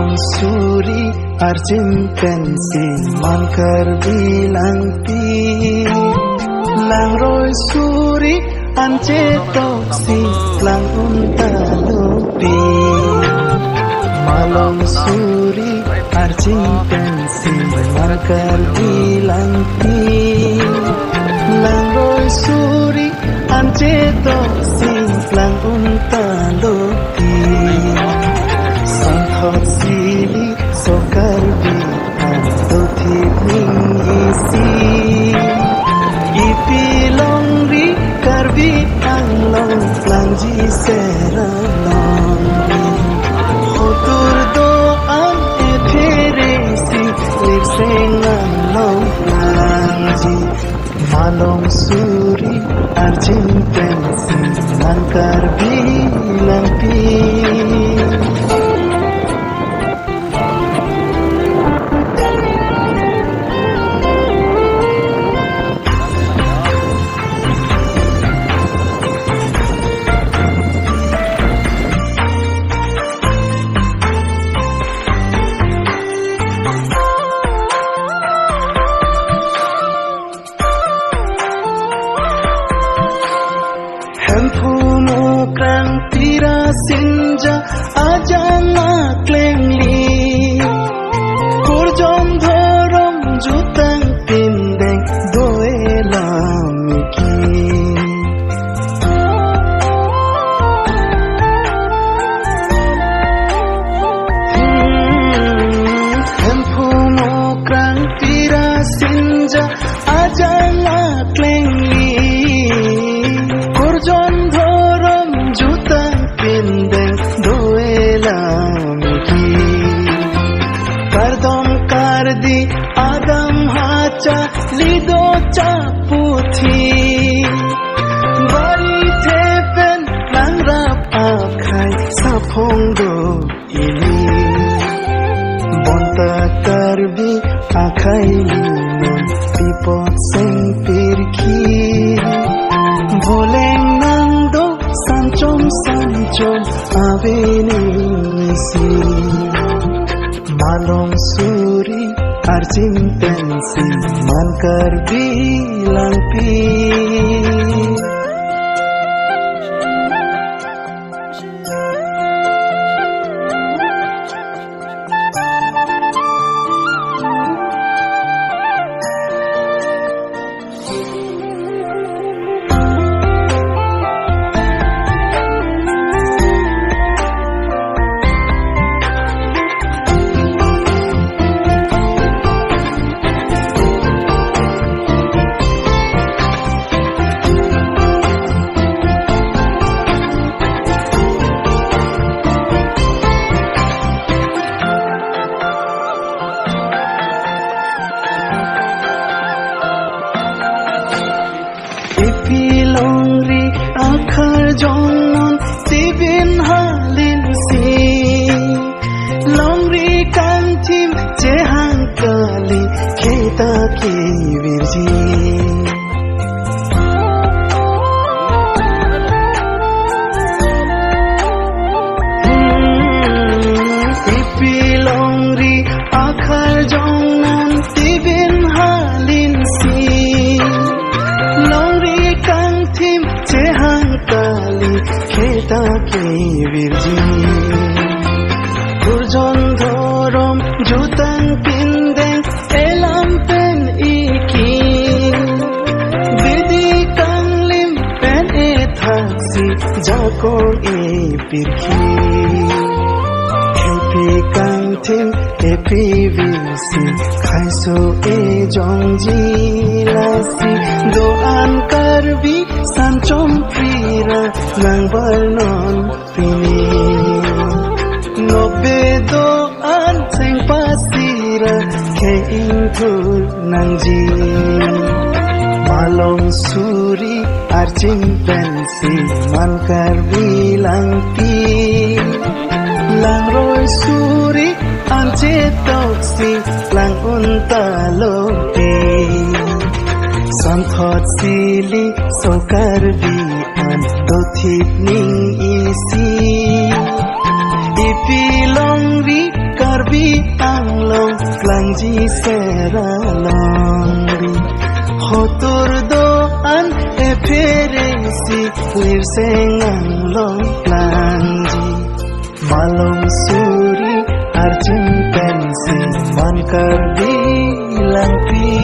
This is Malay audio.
Malong suri arjin pensin mankar bilang pi lang roi suri ance toksi lang unta lupi Malong suri arjin pensin mankar bilang pi lang roi suri ance toksi lang unta lupi Santhot sili sokar bi anto thipning isi Ipi longri karbi anglong langji seralong Hotur doang eferesi lirsengang long langji Malong suri arjin pensi mankar bilang pi Hempumu krang tira sinja ajang aklengli Kurjom dhorom jutang pindeng doelamiki Hempumu krang tira sinja ajang aklengli Kurjon dhorom jutang pindeng doelamiki Kardom kardi adam hacha lido chaputhi Bari thepen langrap akhai saphong do ini Bonta karbi akhai linon pipot seng pirki Boleng nando sancom aveni isi Malong suri arjin pensi mankar bilang pi Longri akhar jongnon tibin halin si Longri kantim jehang kali kita ki virji Ipi longri akhar jongnon tibin halin si Longri kantim jehang kali kita ki virji Kurjon dhorom jutang pindeng elam pen iki Bidi kanglim pen e thaksi jakong e pirki Happy kantim happy visi khaiso e jongji lasi doan karbi sancom prira nang balnon pini Nobe doan seng pasira ke intul nangji Malong suri arjin pensi mankar bilang pi Lang roi suri ance toksi lang unta lopi Santhot sili sokar bi anto thipning isi Ipi longri kar ji seralongri hotur doan eferesi lirsengang long planji malong suri arjun pensi mankar bilang pi